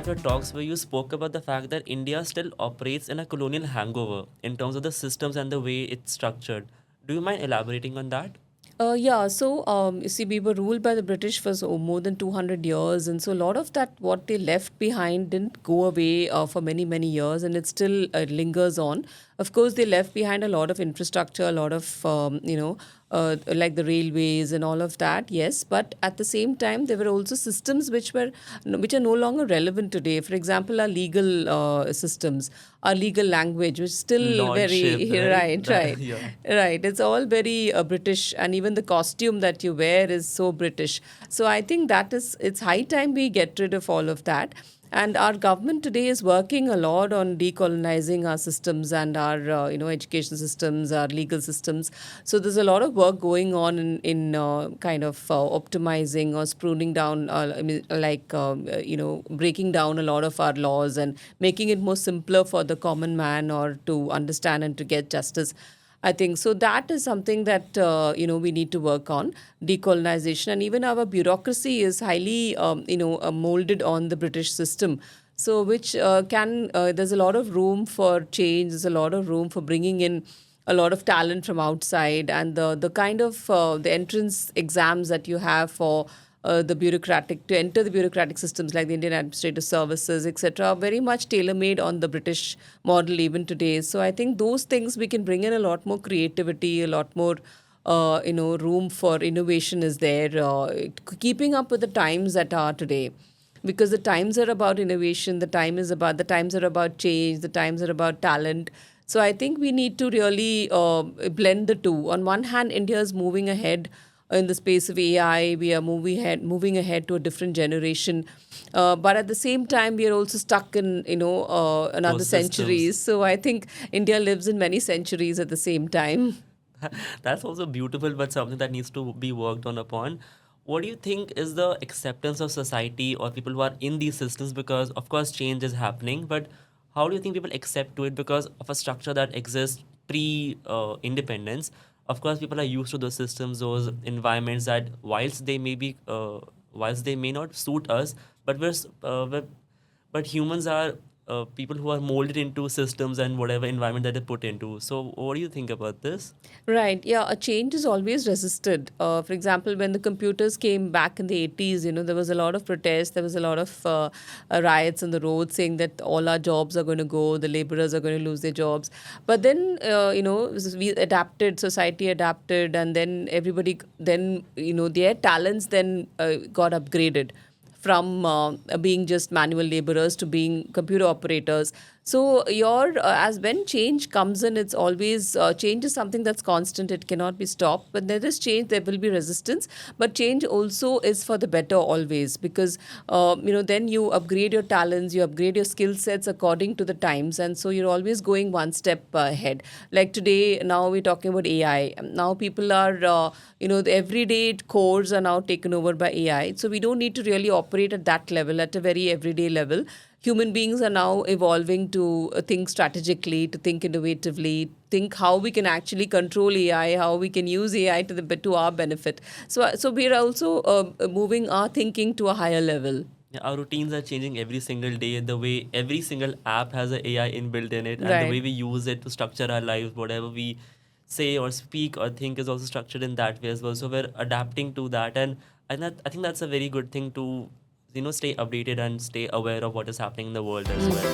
of your talks where you spoke about the fact that India still operates in a colonial hangover in terms of the systems and the way it's structured. Do you mind elaborating on that? You see, we were ruled by the British for more than 200 years, and so a lot of that, what they left behind, didn't go away for many, many years, and it still lingers on. Of course, they left behind a lot of infrastructure, a lot of, like the railways and all of that, yes, but at the same time, there were also systems which are no longer relevant today. For example, our legal systems, our legal language, which is still Lordship, very, right? right, That, right. yeah. Right. It's all very British, and even the costume that you wear is so British. So I think it's high time we get rid of all of that. And our government today is working a lot on decolonizing our systems and our, education systems, our legal systems. So there's a lot of work going on in kind of optimizing or pruning down, breaking down a lot of our laws and making it more simpler for the common man or to understand and to get justice. I think so. That is something that we need to work on, decolonization, and even our bureaucracy is highly molded on the British system. So, which can there's a lot of room for change. There's a lot of room for bringing in a lot of talent from outside, and the kind of the entrance exams that you have for the bureaucratic to enter the bureaucratic systems like the Indian Administrative Services, etc., are very much tailor-made on the British model even today. So I think those things we can bring in a lot more creativity, a lot more room for innovation is there, keeping up with the times that are today. Because the times are about innovation, the times are about change, the times are about talent. So I think we need to really blend the two. On one hand, India is moving ahead in the space of AI. We are moving ahead to a different generation. But at the same time, we are also stuck in, another Those systems. centuries. So I think India lives in many centuries at the same time. That's also beautiful, but something that needs to be worked on upon. What do you think is the acceptance of society or people who are in these systems? Because of course change is happening, but how do you think people accept to it because of a structure that exists pre independence? Of course, people are used to those systems, those environments that whilst they may not suit us, but but humans are people who are molded into systems and whatever environment that they put into. So, what do you think about this? Right. Yeah. A change is always resisted. For example, when the computers came back in the 80s, there was a lot of protest. There was a lot of riots on the road saying that all our jobs are going to go, the laborers are going to lose their jobs. But then, we adapted, society adapted, and then everybody, then, their talents then got upgraded from being just manual laborers to being computer operators. So as when change comes in, it's always change is something that's constant. It cannot be stopped. But there is change, there will be resistance. But change also is for the better always, because then you upgrade your talents, you upgrade your skill sets according to the times, and so you're always going one step ahead. Like today, now we're talking about AI. Now people are the everyday cores are now taken over by AI. So we don't need to really operate at that level, at a very everyday level. Human beings are now evolving to think strategically, to think innovatively, think how we can actually control AI, how we can use AI to our benefit. So we are also moving our thinking to a higher level. Yeah, our routines are changing every single day. The way every single app has a AI inbuilt in it, and the Right. way we use it to structure our lives, whatever we say or speak or think is also structured in that way as well. So we're adapting to that, and I think that's a very good thing to stay updated and stay aware of what is happening in the world as well.